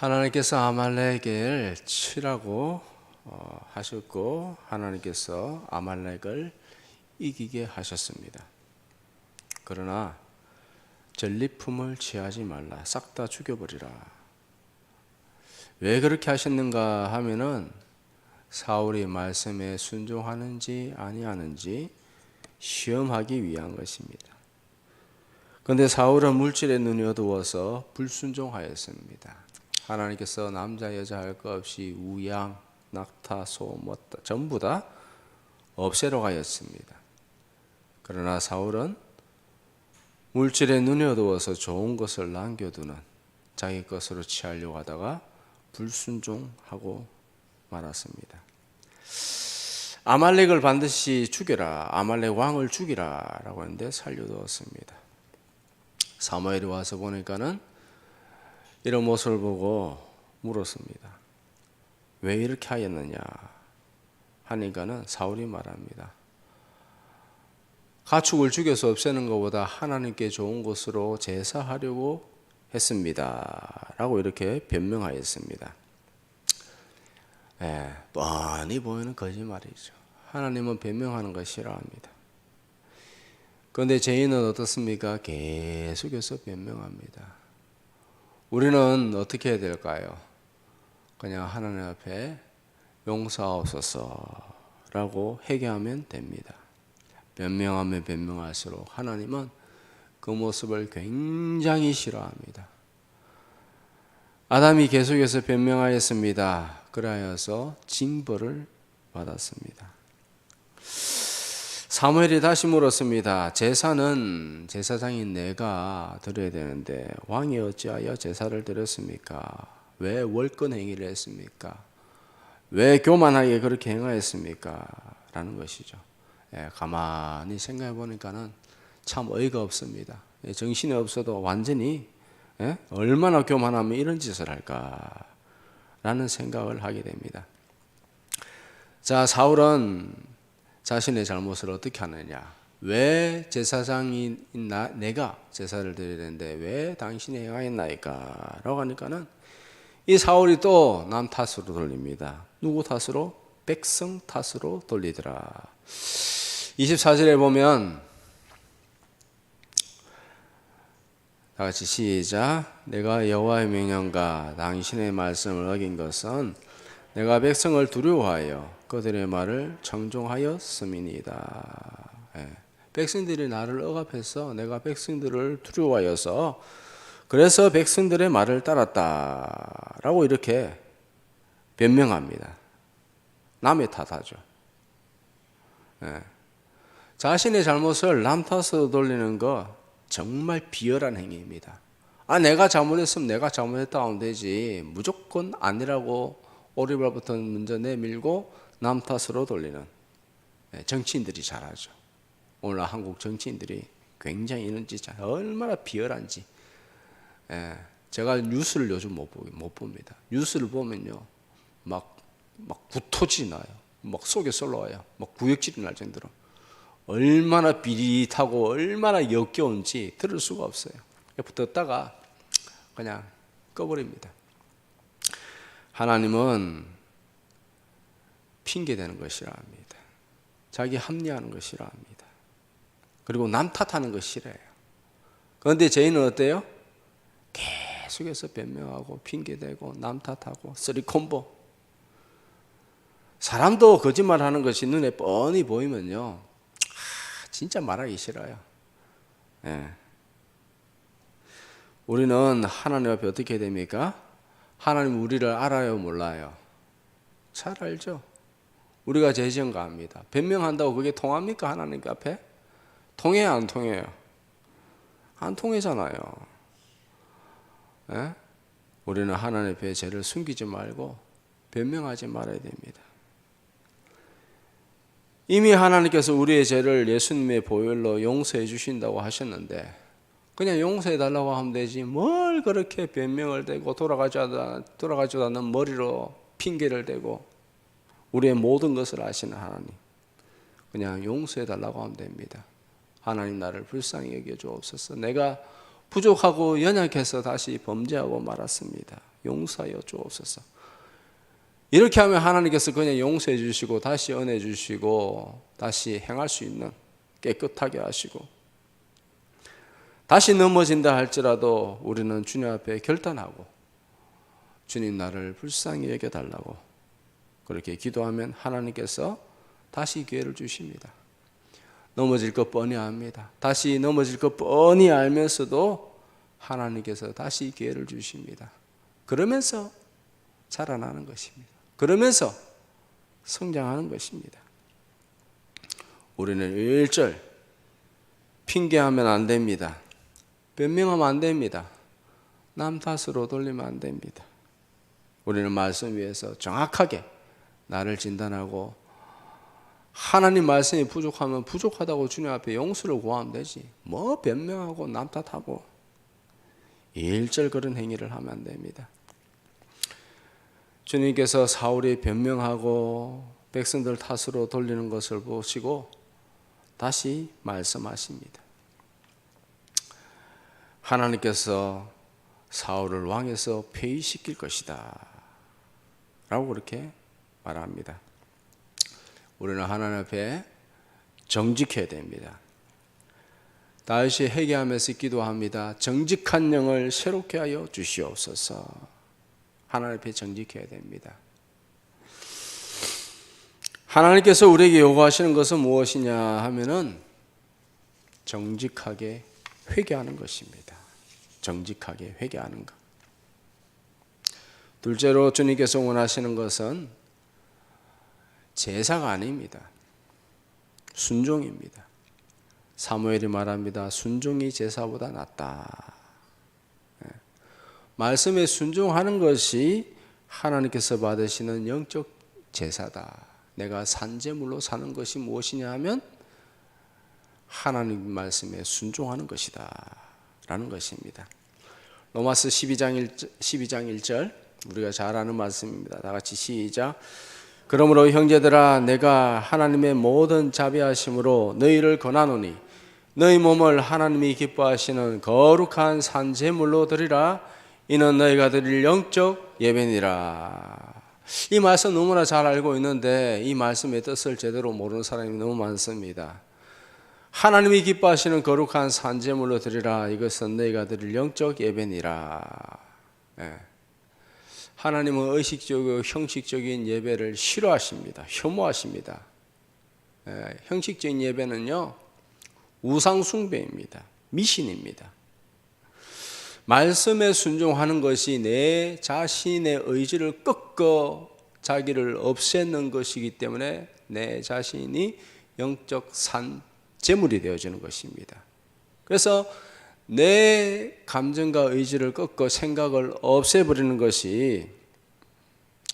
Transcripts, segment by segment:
하나님께서 아말렉을 치라고 하셨고 하나님께서 아말렉을 이기게 하셨습니다. 그러나 전리품을 취하지 말라. 싹 다 죽여버리라. 왜 그렇게 하셨는가 하면은 사울이 말씀에 순종하는지 아니하는지 시험하기 위한 것입니다. 그런데 사울은 물질의 눈이 어두워서 불순종하였습니다. 하나님께서 남자 여자 할 것 없이 우양, 낙타, 소, 전부 다 없애러 가였습니다. 그러나 사울은 물질의 눈이 어두워서 좋은 것을 남겨두는 자기 것으로 취하려고 하다가 불순종하고 말았습니다. 아말렉을 반드시 죽여라. 아말렉 왕을 죽이라 라고 했는데 살려두었습니다. 사무엘이 와서 보니까는 이런 모습을 보고 물었습니다. 왜 이렇게 하였느냐 하니까는 사울이 말합니다. 가축을 죽여서 없애는 것보다 하나님께 좋은 것으로 제사하려고 했습니다 라고 이렇게 변명하였습니다. 뻔히 보이는 거짓말이죠. 하나님은 변명하는 걸 싫어합니다. 그런데 죄인은 어떻습니까? 계속해서 변명합니다. 우리는 어떻게 해야 될까요? 그냥 하나님 앞에 용서하옵소서라고 회개하면 됩니다. 변명하면 변명할수록 하나님은 그 모습을 굉장히 싫어합니다. 아담이 계속해서 변명하였습니다. 그러하여서 징벌을 받았습니다. 사무엘이 다시 물었습니다. 제사는 제사장인 내가 드려야 되는데 왕이 어찌하여 제사를 드렸습니까? 왜 월권 행위를 했습니까? 왜 교만하게 그렇게 행하였습니까? 라는 것이죠. 가만히 생각해 보니까는 참 어이가 없습니다. 정신이 없어도 완전히 얼마나 교만하면 이런 짓을 할까? 라는 생각을 하게 됩니다. 자, 사울은 자신의 잘못을 어떻게 하느냐? 왜 제사장인 내가 제사를 드려야 되는데 왜 당신이 행하였나이까? 라고 하니까는 이 사울이 또 남 탓으로 돌립니다. 누구 탓으로? 백성 탓으로 돌리더라. 24절에 보면 다 같이 시작. 내가 여호와의 명령과 당신의 말씀을 어긴 것은 내가 백성을 두려워하여 그들의 말을 청종하였음이니이다. 백성들이 나를 억압해서 내가 백성들을 두려워하여서 그래서 백성들의 말을 따랐다 라고 이렇게 변명합니다. 남의 탓하죠. 자신의 잘못을 남 탓으로 돌리는 거 정말 비열한 행위입니다. 내가 잘못했으면 내가 잘못했다 하면 되지 무조건 아니라고 오리발부터 먼저 내밀고 남 탓으로 돌리는 정치인들이 잘하죠. 오늘 한국 정치인들이 굉장히 이런 짓 얼마나 비열한지. 제가 뉴스를 요즘 못 봅니다. 뉴스를 보면요, 막 구토지 나요. 막 속에 쏠러와요. 막 구역질이 날 정도로 얼마나 비릿하고 얼마나 역겨운지 들을 수가 없어요. 듣다가 그냥 꺼버립니다. 하나님은 핑계대는 것 싫어합니다. 자기 합리화하는 것 싫어합니다. 그리고 남 탓하는 것 싫어해요. 그런데 죄인은 어때요? 계속해서 변명하고 핑계대고 남 탓하고 쓰리콤보. 사람도 거짓말하는 것이 눈에 뻔히 보이면요, 진짜 말하기 싫어요. 우리는 하나님 앞에 어떻게 됩니까? 하나님 우리를 알아요, 몰라요? 잘 알죠. 우리가 죄지은가 합니다. 변명한다고 그게 통합니까? 하나님 앞에? 통해요, 안 통해요? 안 통하잖아요. 우리는 하나님 앞에 죄를 숨기지 말고 변명하지 말아야 됩니다. 이미 하나님께서 우리의 죄를 예수님의 보혈로 용서해 주신다고 하셨는데 그냥 용서해 달라고 하면 되지 뭘 그렇게 변명을 대고 돌아가지도 않는 머리로 핑계를 대고 우리의 모든 것을 아시는 하나님, 그냥 용서해 달라고 하면 됩니다. 하나님 나를 불쌍히 여겨 주옵소서. 내가 부족하고 연약해서 다시 범죄하고 말았습니다. 용서하여 주옵소서. 이렇게 하면 하나님께서 그냥 용서해 주시고 다시 은혜 주시고 다시 행할 수 있는 깨끗하게 하시고 다시 넘어진다 할지라도 우리는 주님 앞에 결단하고 주님 나를 불쌍히 여겨달라고 그렇게 기도하면 하나님께서 다시 기회를 주십니다. 넘어질 것 뻔히 압니다. 다시 넘어질 것 뻔히 알면서도 하나님께서 다시 기회를 주십니다. 그러면서 자라나는 것입니다. 그러면서 성장하는 것입니다. 우리는 일절 핑계하면 안 됩니다. 변명하면 안 됩니다. 남 탓으로 돌리면 안 됩니다. 우리는 말씀 위에서 정확하게 나를 진단하고 하나님 말씀이 부족하면 부족하다고 주님 앞에 용서를 구하면 되지. 뭐 변명하고 남 탓하고 일절 그런 행위를 하면 안 됩니다. 주님께서 사울이 변명하고 백성들 탓으로 돌리는 것을 보시고 다시 말씀하십니다. 하나님께서 사울을 왕에서 폐위시킬 것이다 라고 그렇게 말합니다. 우리는 하나님 앞에 정직해야 됩니다. 다윗이 회개하면서 기도합니다. 정직한 영을 새롭게 하여 주시옵소서. 하나님 앞에 정직해야 됩니다. 하나님께서 우리에게 요구하시는 것은 무엇이냐 하면은 정직하게 회개하는 것입니다. 정직하게 회개하는 것. 둘째로 주님께서 원하시는 것은 제사가 아닙니다. 순종입니다. 사무엘이 말합니다. 순종이 제사보다 낫다. 말씀에 순종하는 것이 하나님께서 받으시는 영적 제사다. 내가 산제물로 사는 것이 무엇이냐 하면 하나님 말씀에 순종하는 것이다 라는 것입니다. 로마서 12장 1절 우리가 잘 아는 말씀입니다. 다 같이 시작. 그러므로 형제들아 내가 하나님의 모든 자비하심으로 너희를 권하노니 너희 몸을 하나님이 기뻐하시는 거룩한 산제물로 드리라. 이는 너희가 드릴 영적 예배니라. 이 말씀 너무나 잘 알고 있는데 이 말씀의 뜻을 제대로 모르는 사람이 너무 많습니다. 하나님이 기뻐하시는 거룩한 산제물로 드리라. 이것은 너희가 드릴 영적 예배니라. 하나님은 의식적이고 형식적인 예배를 싫어하십니다. 혐오하십니다. 형식적인 예배는요 우상숭배입니다. 미신입니다. 말씀에 순종하는 것이 내 자신의 의지를 꺾어 자기를 없애는 것이기 때문에 내 자신이 영적 산제물이 되어지는 것입니다. 그래서 내 감정과 의지를 꺾어 생각을 없애버리는 것이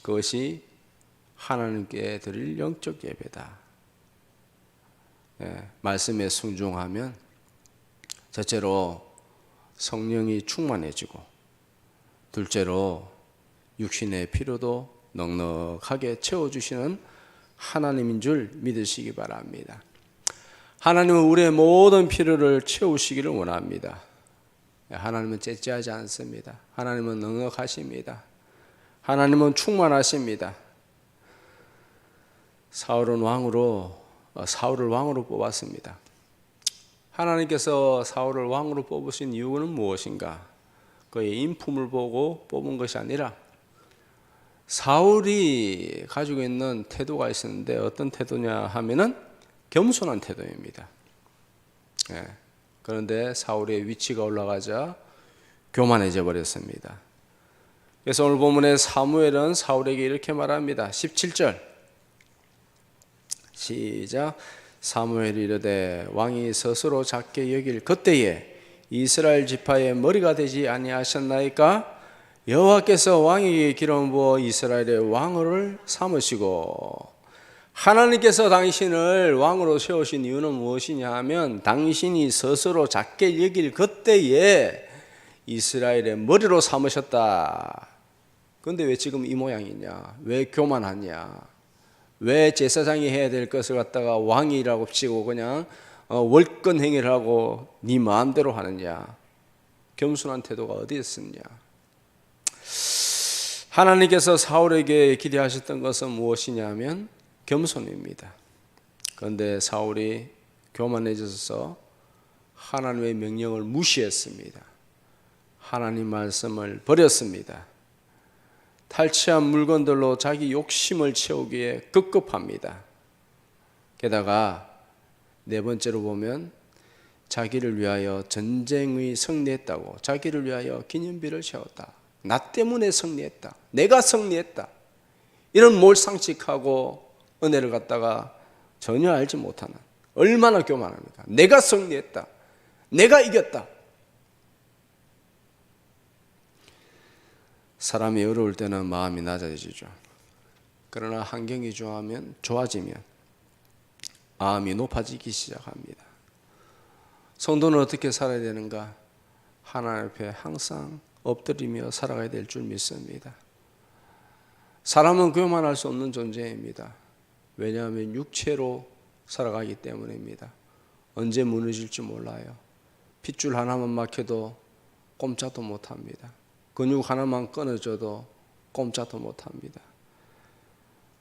그것이 하나님께 드릴 영적 예배다. 말씀에 순종하면 첫째로 성령이 충만해지고 둘째로 육신의 필요도 넉넉하게 채워주시는 하나님인 줄 믿으시기 바랍니다. 하나님은 우리의 모든 필요를 채우시기를 원합니다. 하나님은 째째하지 않습니다. 하나님은 넉넉하십니다. 하나님은 충만하십니다. 사울을 왕으로 뽑았습니다. 하나님께서 사울을 왕으로 뽑으신 이유는 무엇인가? 그의 인품을 보고 뽑은 것이 아니라 사울이 가지고 있는 태도가 있었는데 어떤 태도냐 하면은 겸손한 태도입니다. 그런데 사울의 위치가 올라가자 교만해져 버렸습니다. 그래서 오늘 본문의 사무엘은 사울에게 이렇게 말합니다. 17절 시작. 사무엘이 이르되 왕이 스스로 작게 여길 그때에 이스라엘 지파의 머리가 되지 아니하셨나이까? 여호와께서 왕에게 기름 부어 이스라엘의 왕을 삼으시고 하나님께서 당신을 왕으로 세우신 이유는 무엇이냐 하면 당신이 스스로 작게 여길 그때에 이스라엘의 머리로 삼으셨다. 그런데 왜 지금 이 모양이냐? 왜 교만하냐? 왜 제사장이 해야 될 것을 갖다가 왕이라고 치고 그냥 월권 행위를 하고 네 마음대로 하느냐? 겸손한 태도가 어디 있었냐? 하나님께서 사울에게 기대하셨던 것은 무엇이냐면 겸손입니다. 그런데 사울이 교만해져서 하나님의 명령을 무시했습니다. 하나님 말씀을 버렸습니다. 탈취한 물건들로 자기 욕심을 채우기에 급급합니다. 게다가 네 번째로 보면 자기를 위하여 전쟁의 승리했다고, 자기를 위하여 기념비를 세웠다. 나 때문에 승리했다. 내가 승리했다. 이런 몰상식하고 은혜를 갖다가 전혀 알지 못하는, 얼마나 교만합니까? 내가 승리했다. 내가 이겼다. 사람이 어려울 때는 마음이 낮아지죠. 그러나 환경이 좋아지면 마음이 높아지기 시작합니다. 성도는 어떻게 살아야 되는가? 하나님 앞에 항상 엎드리며 살아가야 될 줄 믿습니다. 사람은 교만할 수 없는 존재입니다. 왜냐하면 육체로 살아가기 때문입니다. 언제 무너질지 몰라요. 핏줄 하나만 막혀도 꼼짝도 못합니다. 근육 하나만 끊어져도 꼼짝도 못합니다.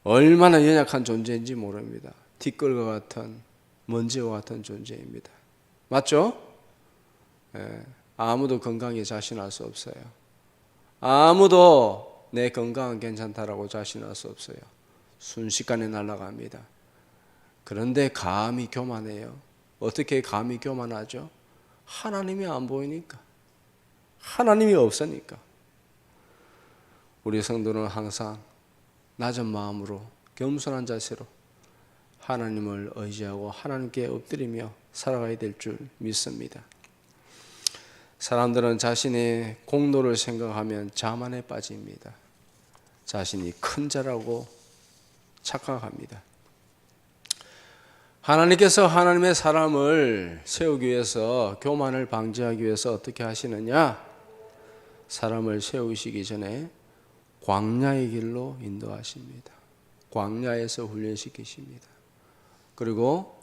얼마나 연약한 존재인지 모릅니다. 티끌과 같은, 먼지와 같은 존재입니다. 맞죠? 아무도 건강에 자신할 수 없어요. 아무도 내 건강은 괜찮다라고 자신할 수 없어요. 순식간에 날아갑니다. 그런데 감히 교만해요. 어떻게 감히 교만하죠? 하나님이 안 보이니까. 하나님이 없으니까. 우리 성도는 항상 낮은 마음으로 겸손한 자세로 하나님을 의지하고 하나님께 엎드리며 살아가야 될 줄 믿습니다. 사람들은 자신의 공로를 생각하면 자만에 빠집니다. 자신이 큰 자라고 착각합니다. 하나님께서 하나님의 사람을 세우기 위해서, 교만을 방지하기 위해서 어떻게 하시느냐? 사람을 세우시기 전에 광야의 길로 인도하십니다. 광야에서 훈련시키십니다. 그리고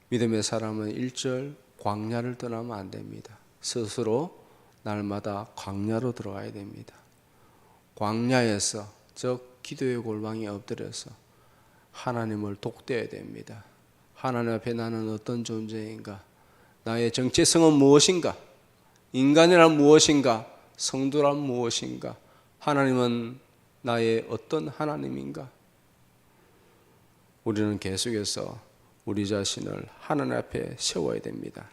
믿음의 사람은 1절 광야를 떠나면 안 됩니다. 스스로 날마다 광야로 들어가야 됩니다. 광야에서, 즉 기도의 골방에 엎드려서 하나님을 독대해야 됩니다. 하나님 앞에 나는 어떤 존재인가? 나의 정체성은 무엇인가? 인간이란 무엇인가? 성도란 무엇인가? 하나님은 나의 어떤 하나님인가? 우리는 계속해서 우리 자신을 하나님 앞에 세워야 됩니다.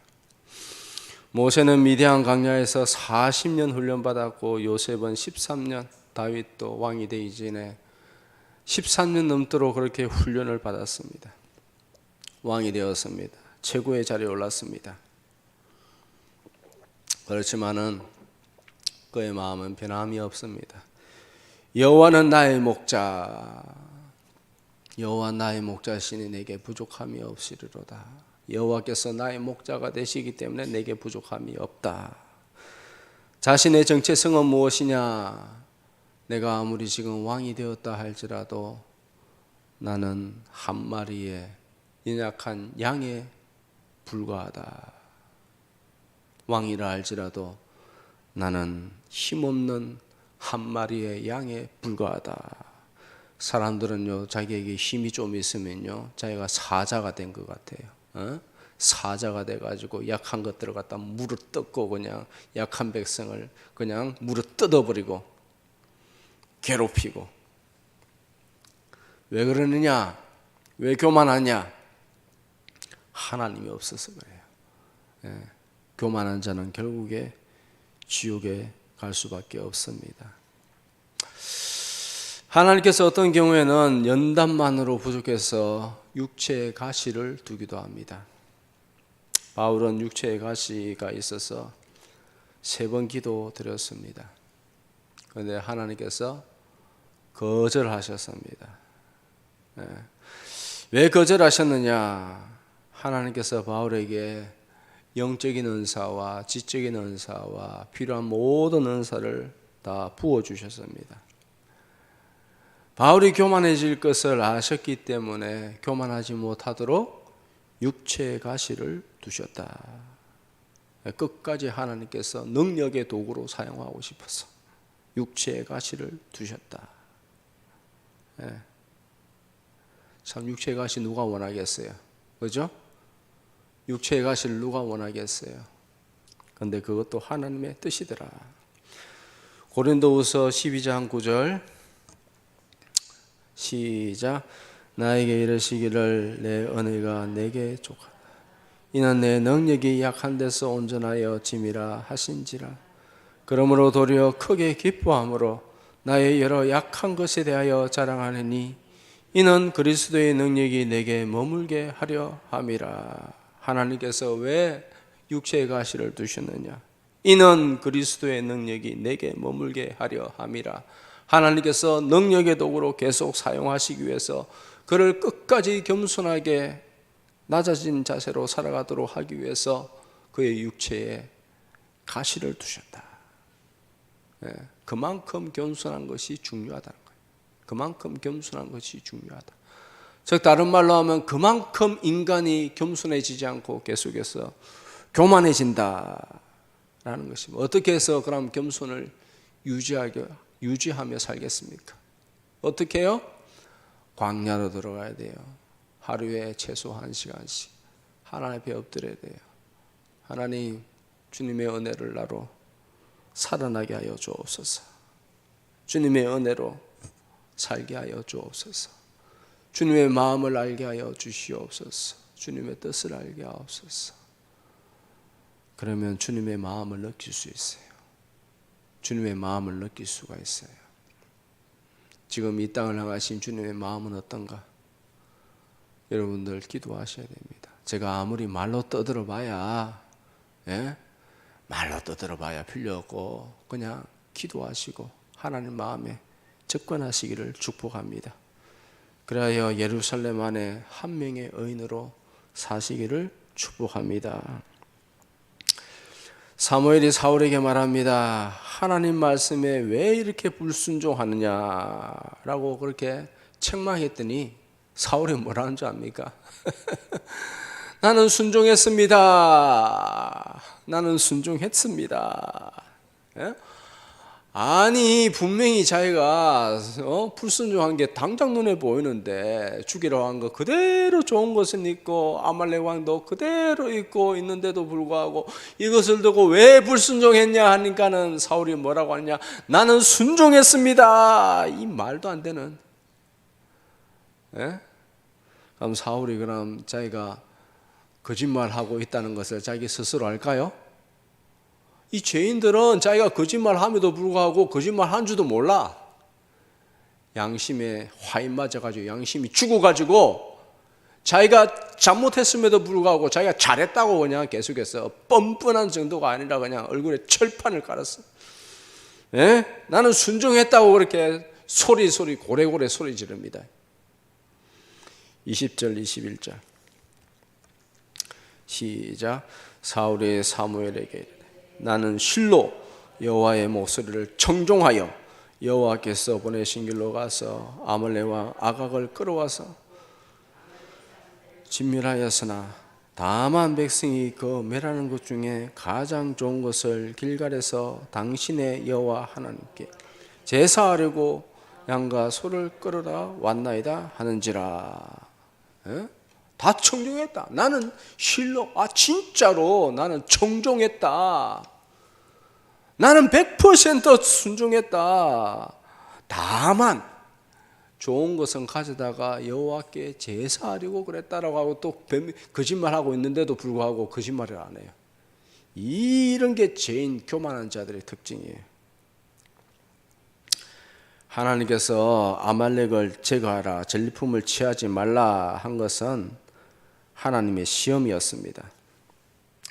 모세는 미디안 광야에서 40년 훈련받았고 요셉은 13년, 다윗도 왕이 되기 전에 13년 넘도록 그렇게 훈련을 받았습니다. 왕이 되었습니다. 최고의 자리에 올랐습니다. 그렇지만은 그의 마음은 변함이 없습니다. 여호와는 나의 목자, 여호와 나의 목자시니 내게 부족함이 없으리로다. 여호와께서 나의 목자가 되시기 때문에 내게 부족함이 없다. 자신의 정체성은 무엇이냐? 내가 아무리 지금 왕이 되었다 할지라도 나는 한 마리의 연약한 양에 불과하다. 왕이라 할지라도 나는 힘없는 한 마리의 양에 불과하다. 사람들은요, 자기에게 힘이 좀 있으면요, 자기가 사자가 된 것 같아요. 사자가 돼가지고 약한 것들을 갖다 물어 뜯고 그냥 약한 백성을 그냥 물어 뜯어버리고 괴롭히고. 왜 그러느냐? 왜 교만하냐? 하나님이 없어서 그래요. 교만한 자는 결국에 지옥에 갈 수밖에 없습니다. 하나님께서 어떤 경우에는 연단만으로 부족해서 육체의 가시를 두기도 합니다. 바울은 육체의 가시가 있어서 3번 기도드렸습니다. 그런데 하나님께서 거절하셨습니다. 왜 거절하셨느냐? 하나님께서 바울에게 영적인 은사와 지적인 은사와 필요한 모든 은사를 다 부어주셨습니다. 바울이 교만해질 것을 아셨기 때문에 교만하지 못하도록 육체의 가시를 두셨다. 끝까지 하나님께서 능력의 도구로 사용하고 싶어서. 육체의 가시를 두셨다. 예. 참 육체의 가시 누가 원하겠어요? 그죠? 육체의 가시를 누가 원하겠어요? 근데 그것도 하나님의 뜻이더라. 고린도후서 12장 9절 시작. 나에게 이르시기를 내 은혜가 내게 족하다. 이는 내 능력이 약한 데서 온전하여 짐이라 하신지라. 그러므로 도리어 크게 기뻐함으로 나의 여러 약한 것에 대하여 자랑하느니 이는 그리스도의 능력이 내게 머물게 하려 함이라. 하나님께서 왜 육체의 가시를 두셨느냐? 이는 그리스도의 능력이 내게 머물게 하려 함이라. 하나님께서 능력의 도구로 계속 사용하시기 위해서 그를 끝까지 겸손하게 낮아진 자세로 살아가도록 하기 위해서 그의 육체에 가시를 두셨다. 그만큼 겸손한 것이 중요하다는 거예요. 그만큼 겸손한 것이 중요하다. 즉 다른 말로 하면 그만큼 인간이 겸손해지지 않고 계속해서 교만해진다라는 것입니다. 어떻게 해서 그럼 겸손을 유지하며 살겠습니까? 어떻게 해요? 광야로 들어가야 돼요. 하루에 최소 1시간씩 하나님 앞에 엎드려야 돼요. 하나님, 주님의 은혜를 나로 살아나게 하여 주옵소서. 주님의 은혜로 살게 하여 주옵소서. 주님의 마음을 알게 하여 주시옵소서. 주님의 뜻을 알게 하옵소서. 그러면 주님의 마음을 느낄 수 있어요. 주님의 마음을 느낄 수가 있어요. 지금 이 땅을 향하신 주님의 마음은 어떤가? 여러분들 기도하셔야 됩니다. 제가 아무리 말로 떠들어봐야 말로 떠들어봐야 필요 없고 그냥 기도하시고 하나님 마음에 접근하시기를 축복합니다. 그리하여 예루살렘 안에 한 명의 의인으로 사시기를 축복합니다. 사무엘이 사울에게 말합니다. 하나님 말씀에 왜 이렇게 불순종하느냐라고 그렇게 책망했더니 사울이 뭐라는 줄 압니까? 나는 순종했습니다. 나는 순종했습니다. 예? 아니 분명히 자기가 불순종한 게 당장 눈에 보이는데 죽이라고 한 거 그대로 좋은 것은 있고 아말렉 왕도 그대로 있고 있는데도 불구하고 이것을 두고 왜 불순종했냐 하니까는 사울이 뭐라고 하냐? 나는 순종했습니다. 이 말도 안 되는. 예? 그럼 사울이 그럼 자기가 거짓말하고 있다는 것을 자기 스스로 알까요? 이 죄인들은 자기가 거짓말함에도 불구하고 거짓말한 줄도 몰라. 양심에 화인 맞아가지고 양심이 죽어가지고 자기가 잘못했음에도 불구하고 자기가 잘했다고 그냥 계속해서 뻔뻔한 정도가 아니라 그냥 얼굴에 철판을 깔았어. 예? 나는 순종했다고 그렇게 소리 고래고래 소리 지릅니다. 20절 21절 시작. 사울이 사무엘에게 나는 실로 여호와의 목소리를 청종하여 여호와께서 보내신 길로 가서 아말렉 왕 아각을 끌어와서 진멸하였으나 다만 백성이 그 멸하는 것 중에 가장 좋은 것을 길갈에서 당신의 여호와 하나님께 제사하려고 양과 소를 끌어다 왔나이다 하는지라. 에? 다 청종했다. 나는 실로 진짜로 나는 청종했다. 나는 100% 순종했다. 다만 좋은 것은 가져다가 여호와께 제사하려고 그랬다라고 하고 또 거짓말하고 있는데도 불구하고 거짓말을 안 해요. 이런 게 죄인 교만한 자들의 특징이에요. 하나님께서 아말렉을 제거하라, 전리품을 취하지 말라 한 것은 하나님의 시험이었습니다.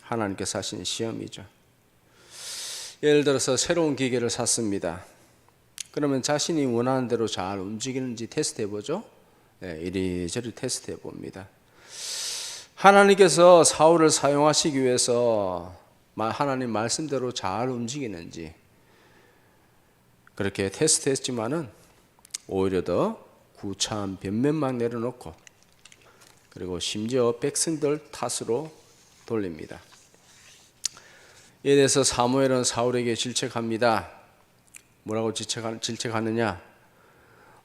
하나님께서 하신 시험이죠. 예를 들어서 새로운 기계를 샀습니다. 그러면 자신이 원하는 대로 잘 움직이는지 테스트해 보죠. 네, 이리저리 테스트해 봅니다. 하나님께서 사울을 사용하시기 위해서 하나님 말씀대로 잘 움직이는지 그렇게 테스트했지만은 오히려 더 구차한 변면만 내려놓고 그리고 심지어 백성들 탓으로 돌립니다. 이에 대해서 사무엘은 사울에게 질책합니다. 뭐라고 질책하느냐?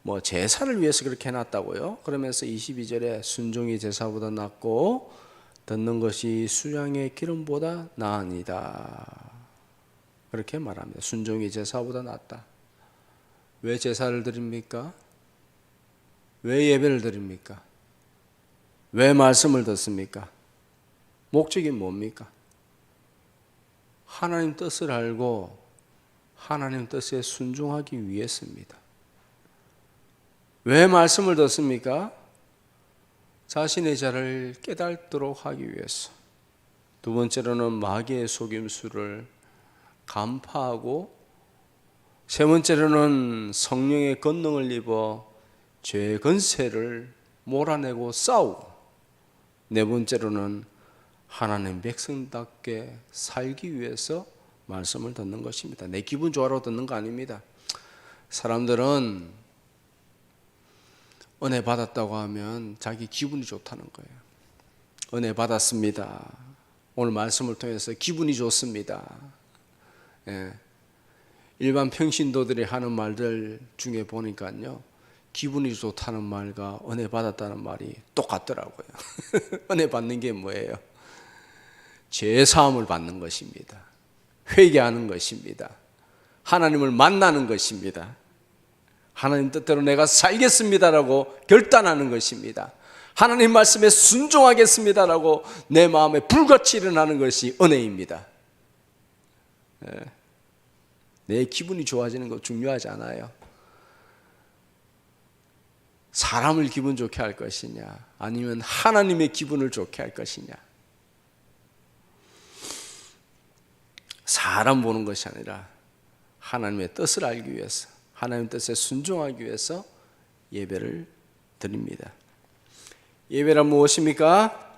뭐 제사를 위해서 그렇게 해놨다고요? 그러면서 22절에 순종이 제사보다 낫고 듣는 것이 수양의 기름보다 나으니라. 그렇게 말합니다. 순종이 제사보다 낫다. 왜 제사를 드립니까? 왜 예배를 드립니까? 왜 말씀을 듣습니까? 목적이 뭡니까? 하나님 뜻을 알고 하나님 뜻에 순종하기 위해서입니다. 왜 말씀을 듣습니까? 자신의 자를 깨닫도록 하기 위해서. 두 번째로는 마귀의 속임수를 간파하고, 세 번째로는 성령의 권능을 입어 죄의 권세를 몰아내고 싸우고, 네 번째로는 하나님 백성답게 살기 위해서 말씀을 듣는 것입니다. 내 기분 좋아라고 듣는 거 아닙니다. 사람들은 은혜 받았다고 하면 자기 기분이 좋다는 거예요. 은혜 받았습니다. 오늘 말씀을 통해서 기분이 좋습니다. 예. 일반 평신도들이 하는 말들 중에 보니까요, 기분이 좋다는 말과 은혜 받았다는 말이 똑같더라고요. 은혜 받는 게 뭐예요? 죄 사함을 받는 것입니다. 회개하는 것입니다. 하나님을 만나는 것입니다. 하나님 뜻대로 내가 살겠습니다라고 결단하는 것입니다. 하나님 말씀에 순종하겠습니다라고 내 마음에 불같이 일어나는 것이 은혜입니다. 내 기분이 좋아지는 거 중요하지 않아요. 사람을 기분 좋게 할 것이냐, 아니면 하나님의 기분을 좋게 할 것이냐. 사람 보는 것이 아니라 하나님의 뜻을 알기 위해서, 하나님의 뜻에 순종하기 위해서 예배를 드립니다. 예배란 무엇입니까?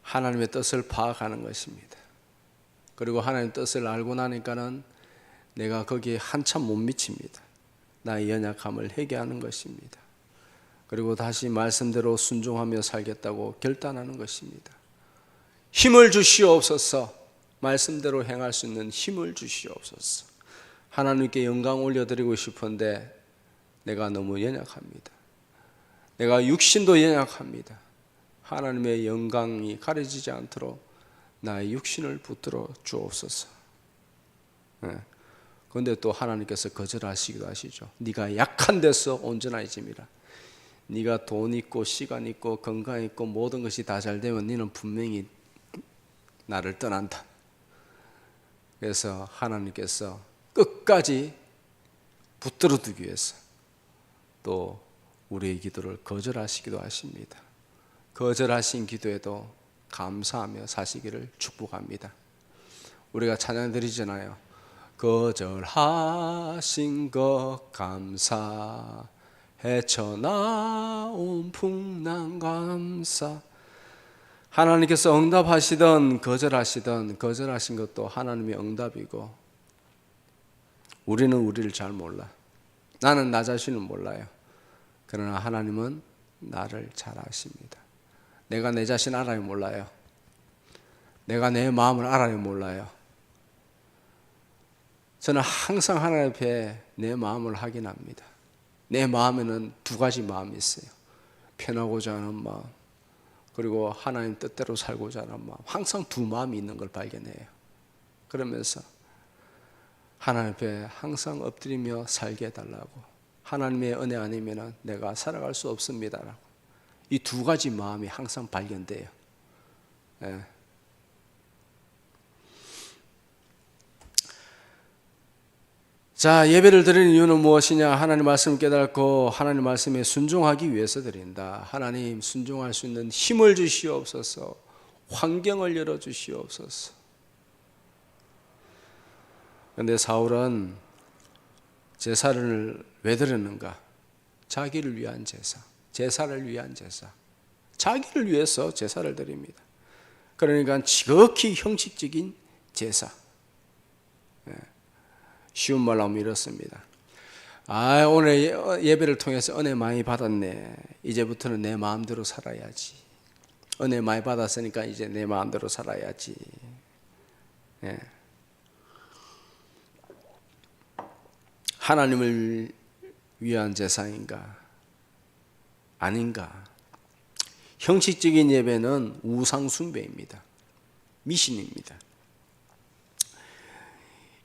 하나님의 뜻을 파악하는 것입니다. 그리고 하나님의 뜻을 알고 나니까는 내가 거기에 한참 못 미칩니다. 나의 연약함을 회개하는 것입니다. 그리고 다시 말씀대로 순종하며 살겠다고 결단하는 것입니다. 힘을 주시옵소서. 말씀대로 행할 수 있는 힘을 주시옵소서. 하나님께 영광 올려드리고 싶은데 내가 너무 연약합니다. 내가 육신도 연약합니다. 하나님의 영광이 가려지지 않도록 나의 육신을 붙들어 주옵소서. 그런데 또 하나님께서 거절하시기도 하시죠. 네가 약한 데서 온전해짐이라. 네가 돈 있고 시간 있고 건강 있고 모든 것이 다 잘 되면 너는 분명히 나를 떠난다. 그래서 하나님께서 끝까지 붙들어 두기 위해서 또 우리의 기도를 거절하시기도 하십니다. 거절하신 기도에도 감사하며 사시기를 축복합니다. 우리가 찬양 드리잖아요. 거절하신 것 감사, 헤쳐나온 풍랑 감사. 하나님께서 응답하시던 거절하시던, 거절하신 것도 하나님의 응답이고, 우리는 우리를 잘 몰라. 나는 나 자신을 몰라요. 그러나 하나님은 나를 잘 아십니다. 내가 내 자신 알아요, 몰라요? 내가 내 마음을 알아요, 몰라요? 저는 항상 하나님 앞에 내 마음을 확인합니다. 내 마음에는 두 가지 마음이 있어요. 편하고자 하는 마음, 그리고 하나님 뜻대로 살고자 하는 마음. 항상 두 마음이 있는 걸 발견해요. 그러면서 하나님 앞에 항상 엎드리며 살게 해달라고, 하나님의 은혜 아니면 내가 살아갈 수 없습니다라고, 이 두 가지 마음이 항상 발견돼요. 예. 자, 예배를 드리는 이유는 무엇이냐? 하나님 말씀을 깨닫고 하나님 말씀에 순종하기 위해서 드린다. 하나님 순종할 수 있는 힘을 주시옵소서. 환경을 열어주시옵소서. 그런데 사울은 제사를 왜 드렸는가? 자기를 위한 제사, 제사를 위한 제사, 자기를 위해서 제사를 드립니다. 그러니까 지극히 형식적인 제사. 쉬운 말로 하면 이렇습니다. 오늘 예배를 통해서 은혜 많이 받았네. 이제부터는 내 마음대로 살아야지. 은혜 많이 받았으니까 이제 내 마음대로 살아야지. 예. 하나님을 위한 제사인가? 아닌가? 형식적인 예배는 우상 숭배입니다. 미신입니다.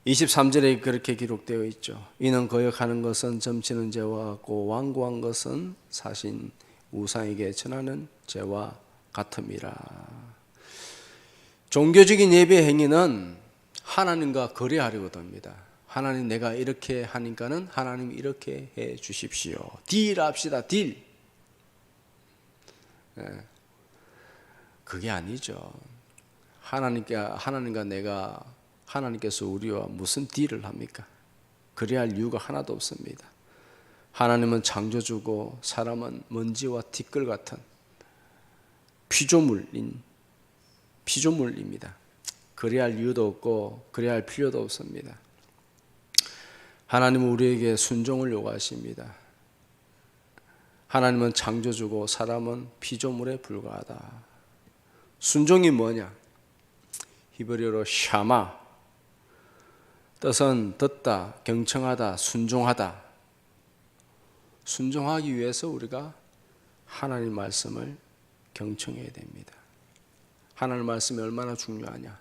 23절에 그렇게 기록되어 있죠. 이는 거역하는 것은 점치는 죄와 같고 완고한 것은 사신 우상에게 전하는 죄와 같음이라. 종교적인 예배 행위는 하나님과 거래하려고 합니다. 하나님 내가 이렇게 하니까는 하나님 이렇게 해 주십시오. 딜 합시다. 딜. 그게 아니죠. 하나님께서 우리와 무슨 딜을 합니까? 그래야 할 이유가 하나도 없습니다. 하나님은 창조주고 사람은 먼지와 티끌 같은 피조물입니다. 그래야 할 이유도 없고 그래야 할 필요도 없습니다. 하나님은 우리에게 순종을 요구하십니다. 하나님은 창조주고 사람은 피조물에 불과하다. 순종이 뭐냐? 히브리어로 샤마, 뜻은 듣다, 경청하다, 순종하다. 순종하기 위해서 우리가 하나님 말씀을 경청해야 됩니다. 하나님 말씀이 얼마나 중요하냐?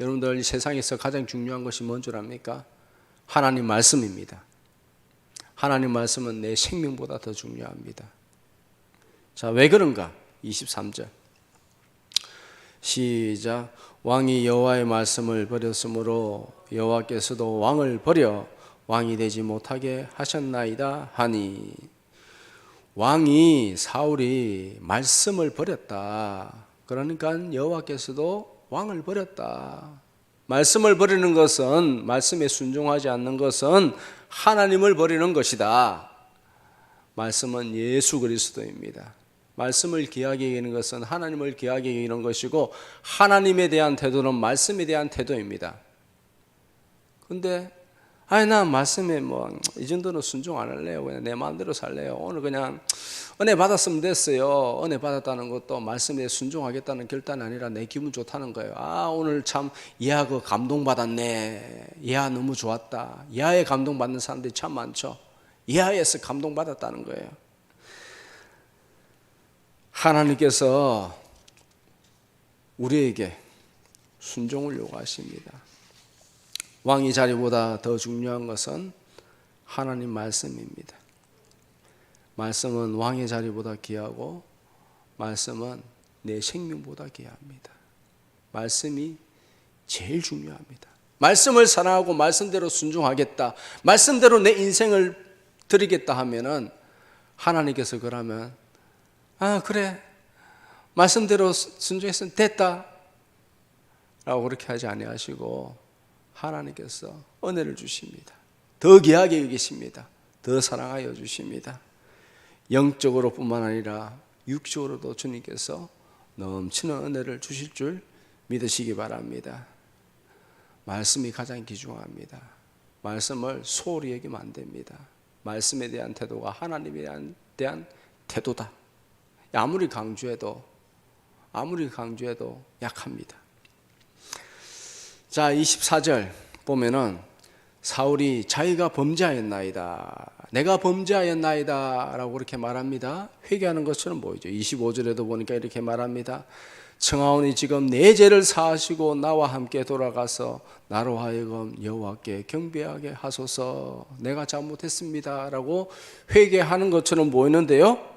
여러분들 이 세상에서 가장 중요한 것이 뭔 줄 압니까? 하나님 말씀입니다. 하나님 말씀은 내 생명보다 더 중요합니다. 자, 왜 그런가? 23절 시작. 왕이 여호와의 말씀을 버렸으므로 여호와께서도 왕을 버려 왕이 되지 못하게 하셨나이다 하니. 왕이 사울이 말씀을 버렸다. 그러니까 여호와께서도 왕을 버렸다. 말씀을 버리는 것은, 말씀에 순종하지 않는 것은 하나님을 버리는 것이다. 말씀은 예수 그리스도입니다. 말씀을 귀하게 여기는 것은 하나님을 귀하게 여기는 것이고, 하나님에 대한 태도는 말씀에 대한 태도입니다. 근데 나 말씀에 이 정도는 순종 안 할래요. 그냥 내 마음대로 살래요. 오늘 그냥 은혜 받았으면 됐어요. 은혜 받았다는 것도 말씀에 순종하겠다는 결단이 아니라 내 기분 좋다는 거예요. 오늘 참 예하고 감동받았네. 예하 너무 좋았다. 예하에 감동받는 사람들이 참 많죠. 예하에서 감동받았다는 거예요. 하나님께서 우리에게 순종을 요구하십니다. 왕의 자리보다 더 중요한 것은 하나님 말씀입니다. 말씀은 왕의 자리보다 귀하고 말씀은 내 생명보다 귀합니다. 말씀이 제일 중요합니다. 말씀을 사랑하고 말씀대로 순종하겠다, 말씀대로 내 인생을 드리겠다 하면은 하나님께서 그러면 그래 말씀대로 순종했으면 됐다 라고 그렇게 하지 아니하시고 하나님께서 은혜를 주십니다. 더 귀하게 여기십니다. 더 사랑하여 주십니다. 영적으로 뿐만 아니라 육적으로도 주님께서 넘치는 은혜를 주실 줄 믿으시기 바랍니다. 말씀이 가장 귀중합니다. 말씀을 소홀히 여기면 안 됩니다. 말씀에 대한 태도가 하나님에 대한 태도다. 아무리 강조해도 약합니다. 자, 24절 보면은 사울이 자기가 범죄하였나이다, 내가 범죄하였나이다 라고 그렇게 말합니다. 회개하는 것처럼 보이죠. 25절에도 보니까 이렇게 말합니다. 청하오니 지금 내 죄를 사하시고 나와 함께 돌아가서 나로 하여금 여호와께 경배하게 하소서. 내가 잘못했습니다 라고 회개하는 것처럼 보이는데요,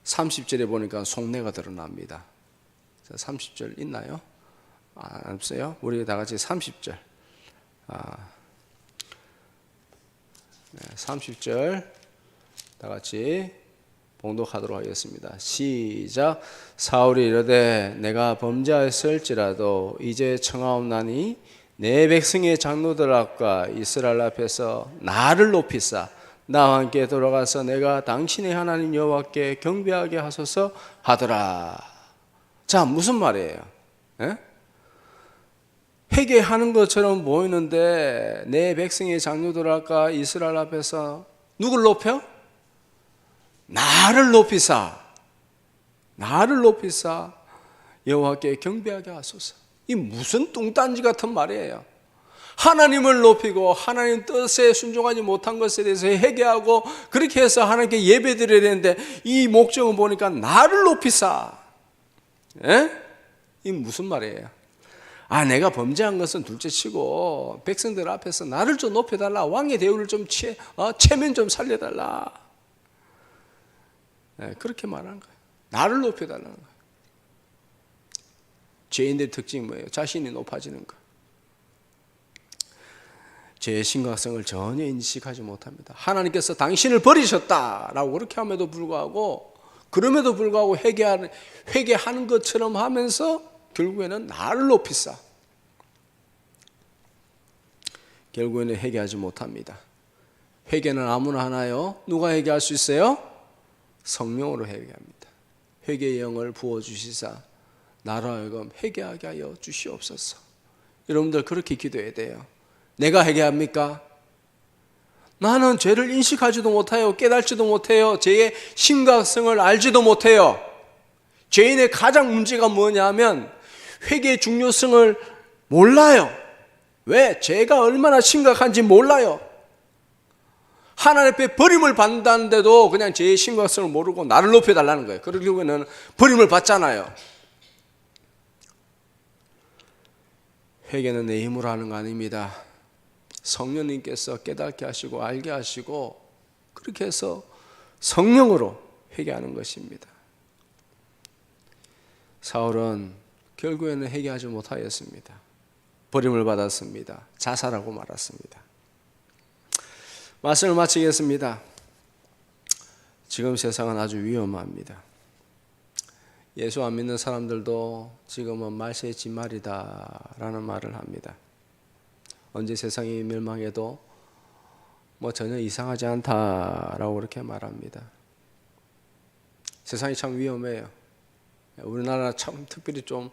30절에 보니까 속내가 드러납니다. 자, 30절 있나요? 없어요? 우리 다 같이 30절 30절 다 같이 봉독하도록 하겠습니다. 시작. 사울이 이르되 내가 범죄하였을지라도 이제 청하옵나니 내 백성의 장로들 앞과 이스라엘 앞에서 나를 높이사 나와 함께 돌아가서 내가 당신의 하나님 여호와께 경배하게 하소서 하더라. 자, 무슨 말이에요? 회개하는 것처럼 보이는데 내 백성의 장로들 앞과 이스라엘 앞에서 누굴 높여? 나를 높이사 여호와께 경배하게 하소서. 이 무슨 뚱딴지 같은 말이에요. 하나님을 높이고 하나님 뜻에 순종하지 못한 것에 대해서 회개하고 그렇게 해서 하나님께 예배드려야 되는데 이 목적은 보니까 나를 높이사. 예? 이 무슨 말이에요? 내가 범죄한 것은 둘째치고 백성들 앞에서 나를 좀 높여달라. 왕의 대우를 좀 체면 좀 살려달라. 그렇게 말하는 거예요. 나를 높여달라는 거예요. 죄인들의 특징이 뭐예요? 자신이 높아지는 거. 죄의 심각성을 전혀 인식하지 못합니다. 하나님께서 당신을 버리셨다라고 그렇게 함에도 불구하고 그럼에도 불구하고 회개하는 것처럼 하면서 결국에는 나를 높이사. 결국에는 회개하지 못합니다. 회개는 아무나 하나요? 누가 회개할 수 있어요? 성령으로 회개합니다. 회개의 영을 부어주시사 나로 하여금 회개하게 하여 주시옵소서. 여러분들 그렇게 기도해야 돼요. 내가 회개합니까? 나는 죄를 인식하지도 못해요. 깨닫지도 못해요. 죄의 심각성을 알지도 못해요. 죄인의 가장 문제가 뭐냐면 회개의 중요성을 몰라요. 왜? 죄가 얼마나 심각한지 몰라요. 하나님 앞에 버림을 받는다는데도 그냥 죄의 심각성을 모르고 나를 높여달라는 거예요. 그러려고는 버림을 받잖아요. 회개는 내 힘으로 하는 거 아닙니다. 성령님께서 깨닫게 하시고 알게 하시고 그렇게 해서 성령으로 회개하는 것입니다. 사울은 결국에는 회개하지 못하였습니다. 버림을 받았습니다. 자살하고 말았습니다. 말씀을 마치겠습니다. 지금 세상은 아주 위험합니다. 예수 안 믿는 사람들도 지금은 말세의 진말이다 라는 말을 합니다. 언제 세상이 멸망해도 전혀 이상하지 않다라고 그렇게 말합니다. 세상이 참 위험해요. 우리나라 참 특별히 좀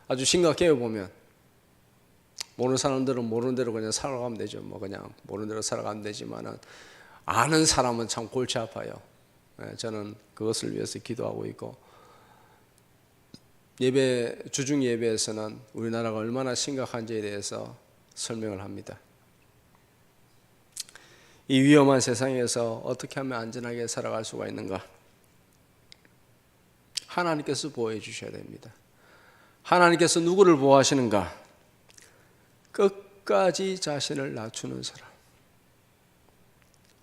아주 심각해요. 보면 모르는 사람들은 모르는 대로 그냥 살아가면 되죠. 그냥 모르는 대로 살아가면 되지만은 아는 사람은 참 골치 아파요. 저는 그것을 위해서 기도하고 있고 주중 예배에서는 우리나라가 얼마나 심각한지에 대해서 설명을 합니다. 이 위험한 세상에서 어떻게 하면 안전하게 살아갈 수가 있는가? 하나님께서 보호해 주셔야 됩니다. 하나님께서 누구를 보호하시는가? 끝까지 자신을 낮추는 사람,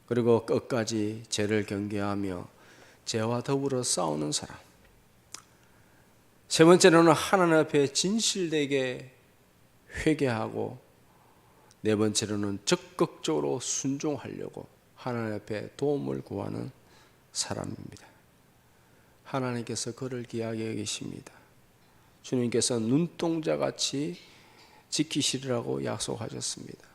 그리고 끝까지 죄를 경계하며 죄와 더불어 싸우는 사람. 세 번째로는 하나님 앞에 진실되게 회개하고 네 번째로는 적극적으로 순종하려고 하나님 앞에 도움을 구하는 사람입니다. 하나님께서 그를 귀하게 여기십니다. 주님께서 눈동자같이 지키시리라고 약속하셨습니다.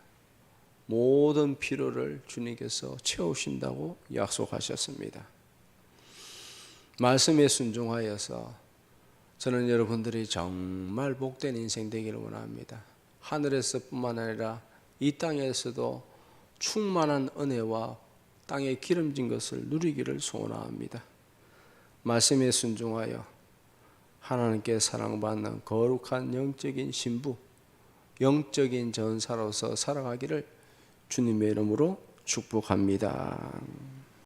모든 필요를 주님께서 채우신다고 약속하셨습니다. 말씀에 순종하여서 저는 여러분들이 정말 복된 인생 되기를 원합니다. 하늘에서뿐만 아니라 이 땅에서도 충만한 은혜와 땅에 기름진 것을 누리기를 소원합니다. 말씀에 순종하여 하나님께 사랑받는 거룩한 영적인 신부, 영적인 전사로서 살아가기를 주님의 이름으로 축복합니다.